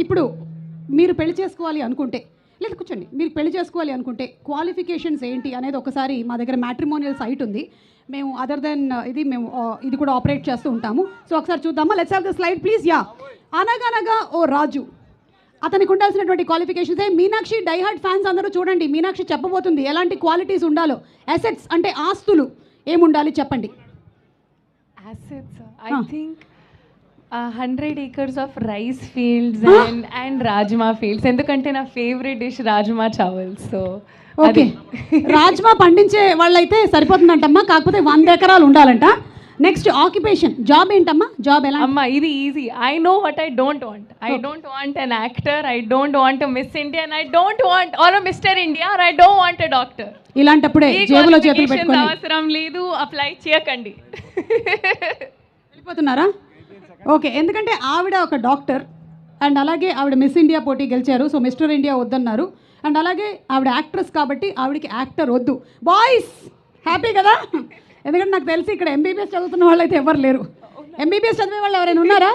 ఇప్పుడు మీరు పెళ్లి చేసుకోవాలి అనుకుంటే, లేదు కూర్చోండి, మీరు పెళ్లి చేసుకోవాలి అనుకుంటే క్వాలిఫికేషన్స్ ఏంటి అనేది ఒకసారి మా దగ్గర మ్యాట్రిమోనియల్ సైట్ ఉంది, మేము అదర్ దెన్ ఇది కూడా ఆపరేట్ చేస్తూ ఉంటాము. సో ఒకసారి చూద్దామా? Let's have the slide please. Yeah, అనగనగా ఓ రాజు, అతనికి ఉండాల్సినటువంటి క్వాలిఫికేషన్స్. మీనాక్షి డైహార్డ్ ఫ్యాన్స్ అందరూ చూడండి, మీనాక్షి చెప్పబోతుంది ఎలాంటి క్వాలిటీస్ ఉండాలో. అసెట్స్ అంటే ఆస్తులు ఏముండాలి చెప్పండి. Assets, I think 100 acres of rice fields and rajma fields. ఎందుకంటే నా favourite dish rajma chawal. So okay, rajma పండించే వాళ్ళైతే సరిపోతుందంటమ్మా, కాకపోతే 100 ఎకరాలు ఉండాలంట. నెక్స్ట్ ఆక్యుపేషన్, జాబ్ ఏంటమ్మా? జాబ్ ఎలా? అమ్మా ఇది easy. I know what I don't want. I don't want an actor, I don't want Miss India, I don't want or Mister India, or I don't want a doctor. ఇలాంటప్పుడే జేబులో చేతులు పెట్టుకొని అవసరం లేదు, అప్లై చేయకండి. వెళ్ళిపోతున్నారా? ఓకే, ఎందుకంటే ఆవిడ ఒక డాక్టర్ అండ్ అలాగే ఆవిడ మిస్ ఇండియా పోటీ గెలిచారు, సో మిస్టర్ ఇండియా వద్దన్నారు. అండ్ అలాగే ఆవిడ యాక్ట్రెస్ కాబట్టి ఆవిడకి యాక్టర్ వద్దు. బాయ్స్ హ్యాపీ కదా? ఎందుకంటే నాకు తెలిసి ఇక్కడ ఎంబీబీఎస్ చదువుతున్న వాళ్ళు అయితే ఎవరు లేరు. ఎంబీబీఎస్ చదివే వాళ్ళు ఎవరైనా ఉన్నారా?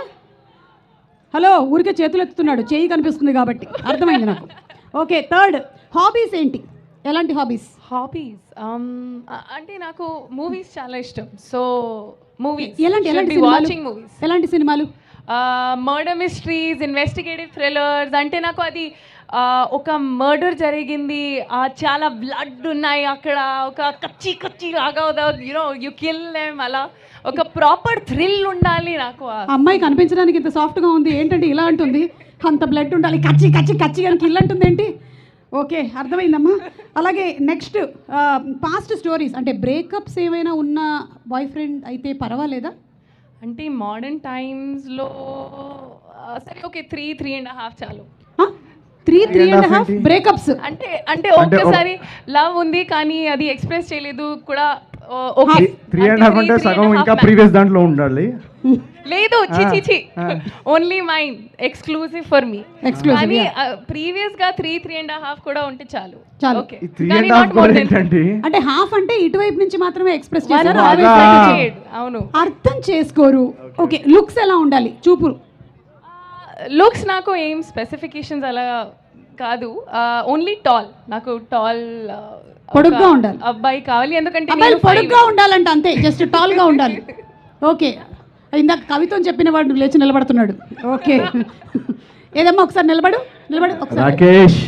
హలో, ఊరికే చేతులు ఎత్తుతున్నాడు, చేయి కనిపిస్తుంది కాబట్టి అర్థమైంది నాకు. ఓకే, థర్డ్ హాబీస్ ఏంటి? ఎలాంటి హాబీస్? హాబీస్ అంటే నాకు మూవీస్ చాలా ఇష్టం. సో మూవీస్, ఎలాంటి వాచింగ్ మూవీస్. ఎలాంటి సినిమాలు? Murder mysteries, investigative thrillers. అంటే నాకు అది ఒక మర్డర్ జరిగింది, చాలా బ్లడ్ ఉన్నాయి అక్కడ, ఒక కచ్చి లాగా యు కిల్ దెమ్, అలా ఒక ప్రాపర్ థ్రిల్ ఉండాలి నాకు. అమ్మాయి కనిపించడానికి ఇంత సాఫ్ట్గా ఉంది, ఏంటంటే ఇలా అంటుంది, అంత బ్లడ్ ఉండాలి, కచ్చి కానీ కిల్ అంటుంది ఏంటి? ఓకే, అర్థమైందమ్మా. అలాగే నెక్స్ట్ పాస్ట్ స్టోరీస్, అంటే బ్రేకప్స్ ఏమైనా ఉన్న బాయ్ ఫ్రెండ్ అయితే పర్వాలేదా? అంటే మోడర్న్ టైమ్స్లో సరే ఓకే, 3.5 చాలు. 3.5 బ్రేకప్స్ అంటే అంటే ఒక్కసారి లవ్ ఉంది కానీ అది ఎక్స్ప్రెస్ చేయలేదు కూడా. ఓకే, 3.5 అంటే సగం ఇంకా ప్రీవియస్ దాంట్లో ఉండాలి. లేదు, చిచి only mine, exclusive for me. కానీ ప్రీవియస్ గా 3.5 కూడా ఉంటే చాలు. ఓకే, 3.5 అంటే హాఫ్ అంటే ఇటువైపు నుంచి మాత్రమే ఎక్స్ప్రెస్ చేశారు. అవును, అర్థం చేసుకోరు. ఓకే, లుక్స్ ఎలా ఉండాలి? చూపురు లుక్స్ నాకు ఏం స్పెసిఫికేషన్స్ అలా కాదు, ఓన్లీ టాల్. నాకు టాల్ పొడుగ్గా ఉండాలి అబ్బాయి కావాలి, ఎందుకంటే పొడుగ్గా ఉండాలంట, అంతే, జస్ట్ టాల్ గా ఉండాలి. ఓకే, ఇందాక కవిత్వం చెప్పిన వాడు లేచి నిలబడుతున్నాడు. ఓకే, ఏదమ్మా ఒకసారి నిలబడు ఒకసారి. రాకేష్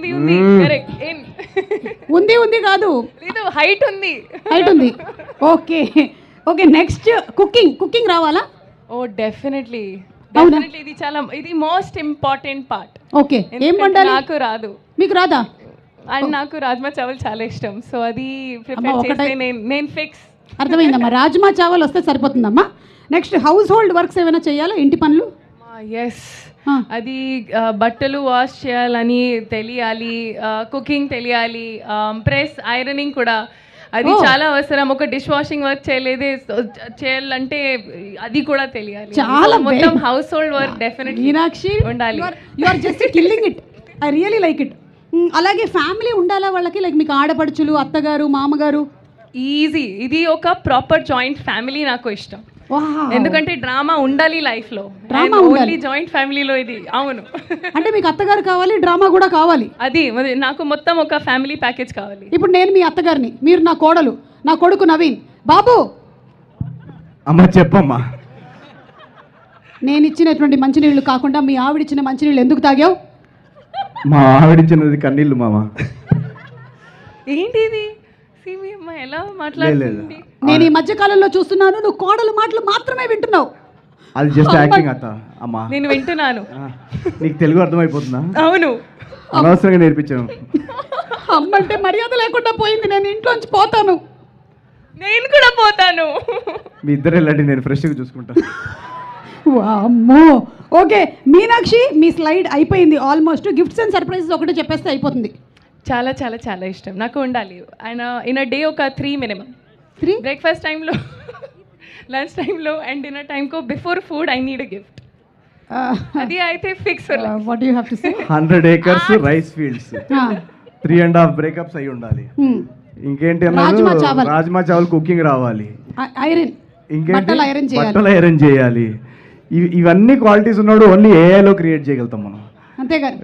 ఉంది కరెక్ట్. ఉంది కాదు, లేదు, హైట్ ఉంది. ఓకే ఓకే, నెక్స్ట్ కుకింగ్ రావాలా? ఓ డెఫినెట్లీ, ఇది మోస్ట్ ఇంపార్టెంట్ పార్ట్. ఓకే, ఏం వండాలి? నాకు రాదు. మీకు రాదా? అండ్ నాకు రాజ్మా చావల్ చాలా ఇష్టం, సో అది ప్రిపేర్ చేస్తే నేను ఫిక్స్. అర్థమైందమ్మా, రాజ్మా చావల్ వస్తే సరిపోతుందమ్మా. నెక్స్ట్ హౌస్ హోల్డ్ వర్క్స్ ఏమైనా చేయాలా? ఇంటి పనులు? ఎస్, అది బట్టలు వాష్ చేయాలని తెలియాలి, కుకింగ్ తెలియాలి, ప్రెస్ ఐరనింగ్ కూడా అది చాలా అవసరం. ఒక డిష్ వాషింగ్ వర్క్ చేయాలంటే అది కూడా తెలియాలి. చాలా మొత్తం household work definitely Meenakshi ఉండాలి. You are just killing it, I really like it. అలాగే ఫ్యామిలీ ఉండాలా వాళ్ళకి? లైక్ మీకు ఆడపడుచులు, అత్తగారు, మామగారు? ఈజీ, ఇది ఒక ప్రాపర్ జాయింట్ ఫ్యామిలీ నాకు ఇష్టం. ఎందుకంటే డ్రామా ఉండాలి లైఫ్ లో, ఓన్లీ జాయింట్ ఫ్యామిలీలో ఇది. అవును, అంటే మీకు అత్తగారు కావాలి, డ్రామా కూడా కావాలి. అది నాకు మొత్తం ఒక ఫ్యామిలీ ప్యాకేజ్ కావాలి. ఇప్పుడు నేను మీ అత్తగారిని, మీరు నా కోడలు, నా కొడుకు నవీన్. బాబు, అమ్మ చెప్పమ్మా. నేను ఇచ్చినటువంటి మంచినీళ్ళు కాకుండా మీ ఆవిడిచ్చిన మంచినీళ్ళు ఎందుకు తాగావు? మా ఆవిడిచ్చినది కన్నీళ్ళు మామ. ఏంటి ఇది? ఎలా మాట్లాడుతుంది? నేను ఈ మధ్య కాలంలో చూస్తున్నాను, నువ్వు కోడలు మాటలు మాత్రమే వింటున్నావు. అది జస్ట్ యాక్టింగ్ అత్త. అమ్మా, నేను వింటున్నాను. నీకు తెలుగు అర్థమైపోతుందా? అవును, అనవసరంగా నేర్పించాను. అమ్మంటే మర్యాద లేకుండా పోయింది, నేను ఇంట్లోంచి పోతాను. నేను కూడా పోతాను. మీ ఇద్దరు వెళ్ళండి, నేను ఫ్రెష్గా చూసుకుంటా. అమ్మో. ఓకే మీనాక్షి, మీ స్లైడ్ అయిపోయింది ఆల్మోస్ట్. గిఫ్ట్స్ అండ్ సర్ప్రైజెస్ ఒకటే చెప్పేస్తే అయిపోతుంది. చాలా చాలా చాలా ఇష్టం నాకు ఉండాలి. ఆయన ఇన్ అ డే ఒక 3 మినిమం. 3 బ్రేక్ఫాస్ట్ టైంలో, లంచ్ టైంలో అండ్ డిన్నర్ టైంకో before food I need a gift. అది అయితే fix. What you have to say? 100 acres rice fields, 3.5 breakups అయి ఉండాలి. ఇంకేంటి అన్నారు? రాజ్మా చావల్ కుకింగ్ రావాలి. ఐరన్, ఇంకేంటి? బట్టలు ఐరన్ చేయాలి. ఇవన్నీ క్వాలిటీస్ ఉన్నాడు ఓన్లీ ఏఐలో క్రియేట్ చేయగలుగుతాం మనం. అంతేగాని